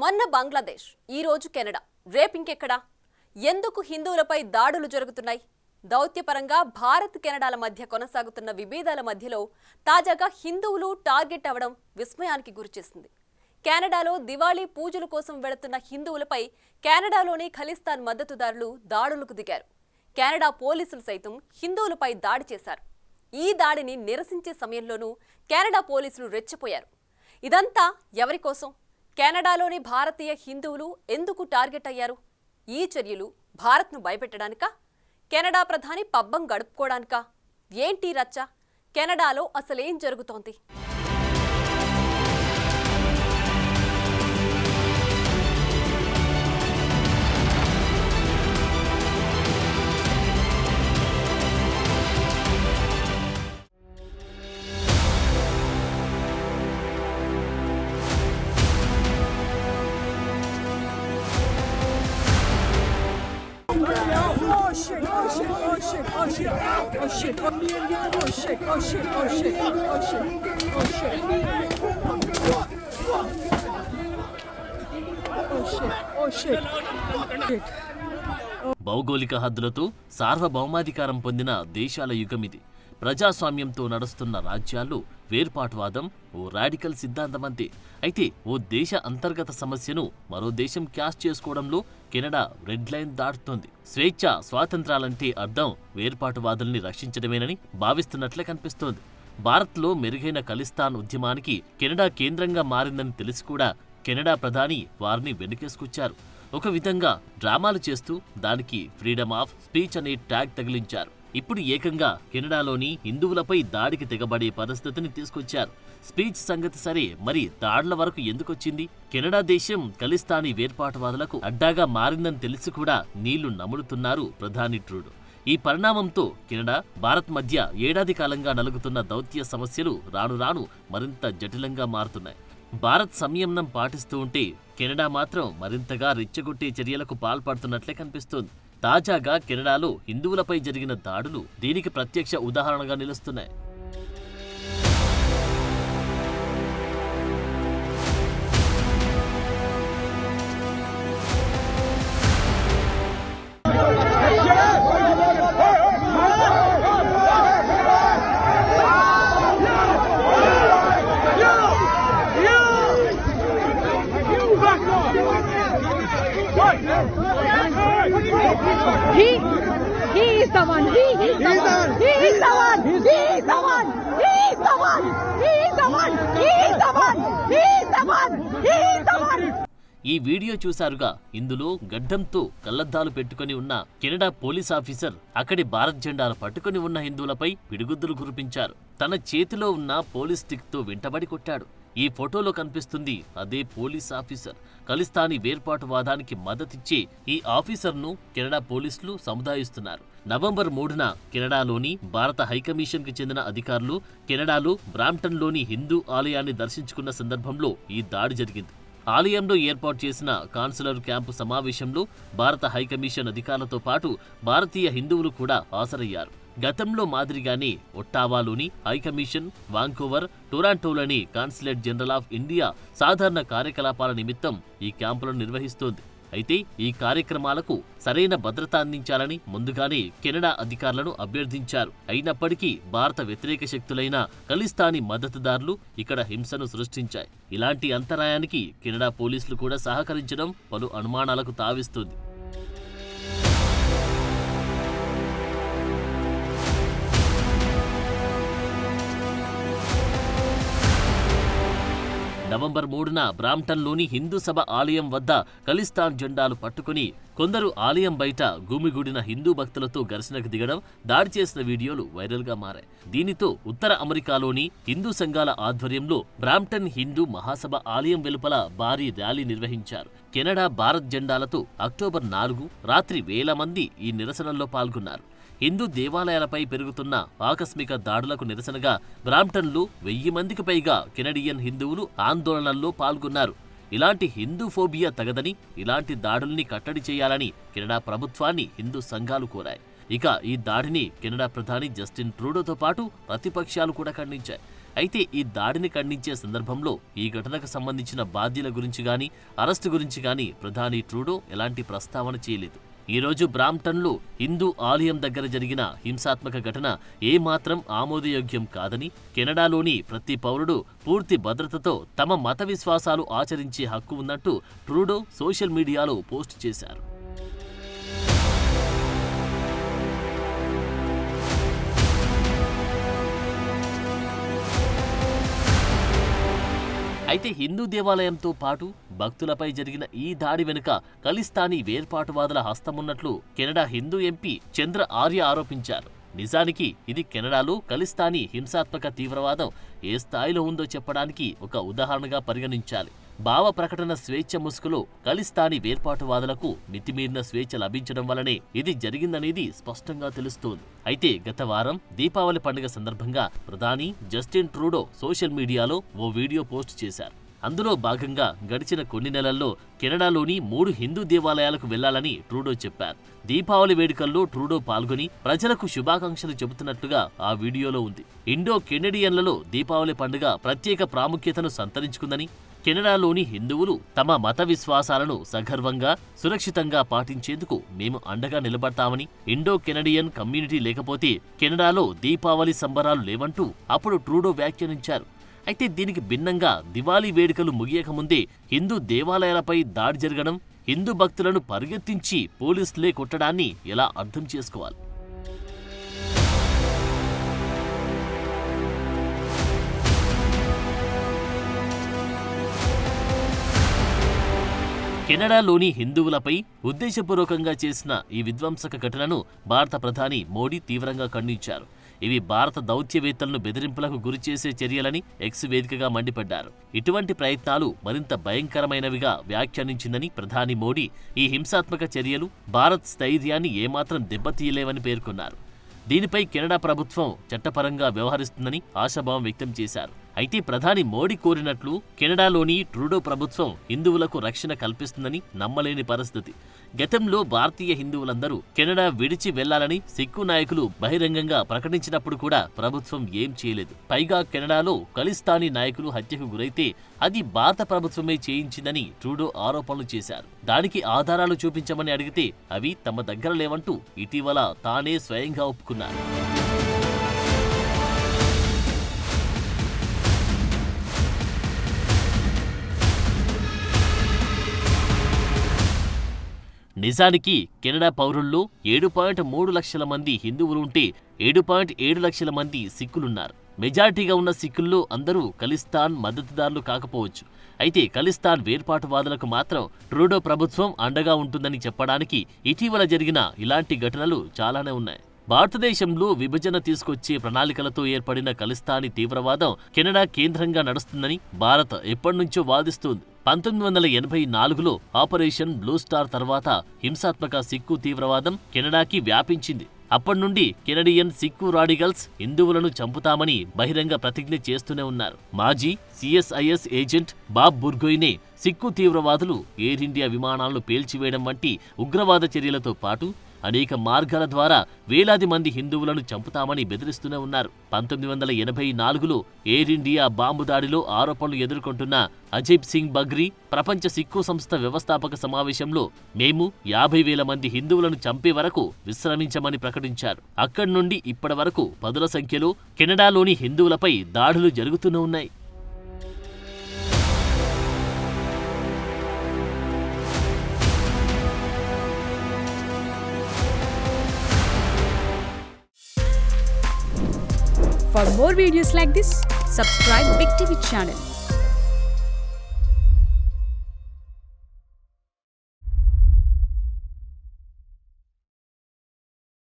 మొన్న బంగ్లాదేశ్, ఈ రోజు కెనడా, రేపింకెక్కడా? ఎందుకు హిందువులపై దాడులు జరుగుతున్నాయి? దౌత్యపరంగా భారత్ కెనడాల మధ్య కొనసాగుతున్న విభేదాల మధ్యలో తాజాగా హిందువులు టార్గెట్ అవ్వడం విస్మయానికి గురిచేసింది. కెనడాలో దివాళీ పూజల కోసం వెళుతున్న హిందువులపై కెనడాలోని ఖలిస్తాన్ మద్దతుదారులు దాడులకు దిగారు. కెనడా పోలీసులు సైతం హిందువులపై దాడి చేశారు. ఈ దాడిని నిరసించే సమయంలోనూ కెనడా పోలీసులు రెచ్చిపోయారు. ఇదంతా ఎవరి కోసం? కెనడాలోని భారతీయ హిందువులు ఎందుకు టార్గెట్ అయ్యారు? ఈ చర్యలు భారత్ను భయపెట్టడానికా? కెనడా ప్రధాని పబ్బం గడుపుకోవడానికా? ఏంటి రచ్చ? కెనడాలో అసలేం జరుగుతోంది? భౌగోళిక హద్దులతో సార్వభౌమాధికారం పొందిన దేశాల యుగమిది. ప్రజాస్వామ్యంతో నడుస్తున్న రాజ్యాల్లో వేర్పాటువాదం ఓ రాడికల్ సిద్ధాంతమంతే. అయితే ఓ దేశ అంతర్గత సమస్యను మరో దేశం క్యాష్ చేసుకోవడంలో కెనడా రెడ్ లైన్ దాటుతోంది. స్వేచ్ఛ, స్వాతంత్రాలంటే అర్థం వేర్పాటువాదుల్ని రక్షించడమేనని భావిస్తున్నట్లే కనిపిస్తోంది. భారత్లో మెరుగైన ఖలిస్తాన్ ఉద్యమానికి కెనడా కేంద్రంగా మారిందని తెలిసి కూడా కెనడా ప్రధాని వారిని వెనుకేసుకొచ్చారు. ఒక విధంగా డ్రామాలు చేస్తూ దానికి ఫ్రీడమ్ ఆఫ్ స్పీచ్ అనే ట్యాగ్ తగిలించారు. ఇప్పుడు ఏకంగా కెనడాలోని హిందువులపై దాడికి తెగబడే పరిస్థితిని తీసుకొచ్చారు. స్పీచ్ సంగతి సరే, మరి దాడుల వరకు ఎందుకొచ్చింది? కెనడా దేశం ఖలిస్తానీ వేర్పాటువాదులకు అడ్డాగా మారిందని తెలిసి కూడా నీళ్లు నములుతున్నారు ప్రధాని ట్రూడో. ఈ పరిణామంతో కెనడా, భారత్ మధ్య ఏడాది కాలంగా నలుగుతున్న దౌత్య సమస్యలు రాను రాను మరింత జటిలంగా మారుతున్నాయి. భారత్ సంయమనం పాటిస్తూ ఉంటే కెనడా మాత్రం మరింతగా రెచ్చగొట్టే చర్యలకు పాల్పడుతున్నట్లే కనిపిస్తోంది. తాజాగా కెనడాలో హిందువులపై జరిగిన దాడులు దీనికి ప్రత్యక్ష ఉదాహరణగా నిలుస్తున్నాయి. He is the one. He is the one. He is the one. He is the one. He is the one. He is the one. He is the one. He is the one. He is the one. ఈ video చూశారుగా. ఇందులో గడ్డంతో కళ్లద్దాలు పెట్టుకుని ఉన్న Canada police officer అక్కడి భారత్ జెండాలు పట్టుకుని ఉన్న హిందువులపై పిడిగుద్దులు కురిపించారు. తన చేతిలో ఉన్న పోలీస్ స్టిక్ తో వెంటబడి కొట్టాడు. ఈ ఫోటోలో కనిపిస్తుంది అదే పోలీస్ ఆఫీసర్. ఖలిస్తానీ వేర్పాటువాదానికి మద్దతిచ్చే ఈ ఆఫీసర్ను కెనడా పోలీసులు సముదాయిస్తున్నారు. నవంబర్ 3న కెనడాలోని భారత హైకమిషన్ కి చెందిన అధికారులు కెనడాలో బ్రాంప్టన్లోని హిందూ ఆలయాన్ని దర్శించుకున్న సందర్భంలో ఈ దాడి జరిగింది. ఆలయంలో ఏర్పాటు చేసిన కాన్సులర్ క్యాంపు సమావేశంలో భారత హైకమిషన్ అధికారులతో పాటు భారతీయ హిందువులు కూడా హాజరయ్యారు. గతంలో మాదిరిగానే ఒట్టావాలోని హైకమిషన్, వాంకోవర్, టొరాంటోలోని కాన్సులేట్ జనరల్ ఆఫ్ ఇండియా సాధారణ కార్యకలాపాల నిమిత్తం ఈ క్యాంపులను నిర్వహిస్తోంది. అయితే ఈ కార్యక్రమాలకు సరైన భద్రత అందించాలని ముందుగానే కెనడా అధికారులను అభ్యర్థించారు. అయినప్పటికీ భారత వ్యతిరేక శక్తులైన ఖలిస్తానీ మద్దతుదారులు ఇక్కడ హింసను సృష్టించాయి. ఇలాంటి అంతరాయానికి కెనడా పోలీసులు కూడా సహకరించడం పలు అనుమానాలకు తావిస్తుంది. నవంబర్ 3న బ్రాంప్టన్లోని హిందూ సభ ఆలయం వద్ద ఖలిస్తాన్ జెండాలు పట్టుకుని కొందరు ఆలయం బయట గుమిగూడిన హిందూ భక్తులతో ఘర్షణకు దిగడం, దాడి చేసిన వీడియోలు వైరల్గా మారాయి. దీనితో ఉత్తర అమెరికాలోని హిందూ సంఘాల ఆధ్వర్యంలో బ్రాంప్టన్ హిందూ మహాసభ ఆలయం వెలుపల భారీ ర్యాలీ నిర్వహించారు. కెనడా భారత్ జెండాలతో అక్టోబర్ 4 రాత్రి వేల మంది ఈ నిరసనల్లో పాల్గొన్నారు. హిందూ దేవాలయాలపై పెరుగుతున్న ఆకస్మిక దాడులకు నిరసనగా బ్రాంప్టన్లో 1000 మందికి పైగా కెనడియన్ హిందువులు ఆందోళనల్లో పాల్గొన్నారు. ఇలాంటి హిందూ ఫోబియా తగదని, ఇలాంటి దాడుల్ని కట్టడి చేయాలని కెనడా ప్రభుత్వాన్ని హిందూ సంఘాలు కోరాయి. ఇక ఈ దాడిని కెనడా ప్రధాని జస్టిన్ ట్రూడోతో పాటు ప్రతిపక్షాలు కూడా ఖండించాయి. అయితే ఈ దాడిని ఖండించే సందర్భంలో ఈ ఘటనకు సంబంధించిన బాధ్యుల గురించి గాని అరెస్టు గురించి గాని ప్రధాని ట్రూడో ఎలాంటి ప్రస్తావన చేయలేదు. ఈ రోజు బ్రాంప్టన్లో హిందూ ఆలయం దగ్గర జరిగిన హింసాత్మక ఘటన ఏమాత్రం ఆమోదయోగ్యం కాదని, కెనడాలోని ప్రతి పౌరుడు పూర్తి భద్రతతో తమ మత విశ్వాసాలు ఆచరించే హక్కు ఉన్నట్టు ట్రూడో సోషల్ మీడియాలో పోస్ట్ చేశారు. అయితే హిందూ దేవాలయంతో పాటు భక్తులపై జరిగిన ఈ దాడి వెనుక ఖలిస్తానీ వేర్పాటువాదుల హస్తమున్నట్లు కెనడా హిందూ ఎంపీ చంద్ర ఆర్య ఆరోపించారు. నిజానికి ఇది కెనడాలో ఖలిస్తానీ హింసాత్మక తీవ్రవాదం ఏ స్థాయిలో ఉందో చెప్పడానికి ఒక ఉదాహరణగా పరిగణించాలి. భావ ప్రకటన స్వేచ్ఛ ముసుగులో ఖలిస్తానీ వేర్పాటువాదులకు మితిమీరిన స్వేచ్ఛ లభించడం వల్లనే ఇది జరిగిందనేది స్పష్టంగా తెలుస్తోంది. అయితే గత వారం దీపావళి పండుగ సందర్భంగా ప్రధాని జస్టిన్ ట్రూడో సోషల్ మీడియాలో ఓ వీడియో పోస్ట్ చేశారు. అందులో భాగంగా గడిచిన కొన్ని నెలల్లో కెనడాలోని 3 హిందూ దేవాలయాలకు వెళ్లాలని ట్రూడో చెప్పారు. దీపావళి వేడుకల్లో ట్రూడో పాల్గొని ప్రజలకు శుభాకాంక్షలు చెబుతున్నట్లుగా ఆ వీడియోలో ఉంది. ఇండో కెనడియన్లలో దీపావళి పండుగ ప్రత్యేక ప్రాముఖ్యతను సంతరించుకుందని, కెనడాలోని హిందువులు తమ మత విశ్వాసాలను సగర్వంగా సురక్షితంగా పాటించేందుకు మేము అండగా నిలబడతామని, ఇండో కెనడియన్ కమ్యూనిటీ లేకపోతే కెనడాలో దీపావళి సంబరాలు లేవంటూ అప్పుడు ట్రూడో వ్యాఖ్యానించారు. అయితే దీనికి భిన్నంగా దివాళీ వేడుకలు ముగియకముందే హిందూ దేవాలయాలపై దాడి జరగడం, హిందూ భక్తులను పరిగెత్తించి పోలీసులే కొట్టడాన్ని ఎలా అర్థం చేసుకోవాలి? కెనడాలోని హిందువులపై ఉద్దేశపూర్వకంగా చేసిన ఈ విధ్వంసక ఘటనను భారత ప్రధాని మోడీ తీవ్రంగా ఖండించారు. ఇవి భారత దౌత్యవేత్తలను బెదిరింపులకు గురిచేసే చర్యలని ఎక్స్ వేదికగా మండిపడ్డారు. ఇటువంటి ప్రయత్నాలు మరింత భయంకరమైనవిగా వ్యాఖ్యానించిందని ప్రధాని మోడీ ఈ హింసాత్మక చర్యలు భారత్ స్థైర్యాన్ని ఏమాత్రం దెబ్బతీయలేవని పేర్కొన్నారు. దీనిపై కెనడా ప్రభుత్వం చట్టపరంగా వ్యవహరిస్తుందని ఆశాభావం వ్యక్తం చేశారు. అయితే ప్రధాని మోడీ కోరినట్లు కెనడాలోని ట్రూడో ప్రభుత్వం హిందువులకు రక్షణ కల్పిస్తుందని నమ్మలేని పరిస్థితి. గతంలో భారతీయ హిందువులందరూ కెనడా విడిచి వెళ్లాలని సిక్కు నాయకులు బహిరంగంగా ప్రకటించినప్పుడు కూడా ప్రభుత్వం ఏం చేయలేదు. పైగా కెనడాలో ఖలిస్తానీ నాయకులు హత్యకు గురైతే అది భారత ప్రభుత్వమే చేయించిందని ట్రూడో ఆరోపణలు చేశారు. దానికి ఆధారాలు చూపించమని అడిగితే అవి తమ దగ్గర లేవంటూ ఇటీవల తానే స్వయంగా ఒప్పుకున్నారు. నిజానికి కెనడా పౌరుల్లో 7.3 లక్షల మంది హిందువులుంటే 7.7 లక్షల మంది సిక్కులున్నారు. మెజారిటీగా ఉన్న సిక్కుల్లో అందరూ ఖలిస్తాన్ మద్దతుదారులు కాకపోవచ్చు. అయితే ఖలిస్తాన్ వేర్పాటువాదులకు మాత్రం ట్రూడో ప్రభుత్వం అండగా ఉంటుందని చెప్పడానికి ఇటీవల జరిగిన ఇలాంటి ఘటనలు చాలానే ఉన్నాయి. భారతదేశంలో విభజన తీసుకొచ్చే ప్రణాళికలతో ఏర్పడిన ఖలిస్తానీ తీవ్రవాదం కెనడా కేంద్రంగా నడుస్తుందని భారత్ ఎప్పటినుంచో వాదిస్తోంది. 1984లో ఆపరేషన్ బ్లూ స్టార్ తర్వాత హింసాత్మక సిక్కు తీవ్రవాదం కెనడాకి వ్యాపించింది. అప్పటి నుండి కెనడియన్ సిక్కు రాడికల్స్ హిందువులను చంపుతామని బహిరంగ ప్రతిజ్ఞ చేస్తూనే ఉన్నారు. మాజీ CSIS ఏజెంట్ బాబ్ బుర్గోయ్నే సిక్కు తీవ్రవాదులు ఎయిర్ ఇండియా విమానాలను పేల్చివేయడం వంటి ఉగ్రవాద చర్యలతో పాటు అనేక మార్గాల ద్వారా వేలాది మంది హిందువులను చంపుతామని బెదిరిస్తూనే ఉన్నారు. 1984లో ఎయిర్ ఇండియా బాంబు దాడిలో ఆరోపణలు ఎదుర్కొంటున్న అజీబ్ సింగ్ బగ్రీ ప్రపంచ సిక్కు సంస్థ వ్యవస్థాపక సమావేశంలో మేము 50,000 మంది హిందువులను చంపే వరకు విశ్రమించమని ప్రకటించారు. అక్కడి నుండి ఇప్పటి వరకు పదుల సంఖ్యలో కెనడాలోని హిందువులపై దాడులు జరుగుతూనే ఉన్నాయి. For more videos like this, subscribe Big TV channel.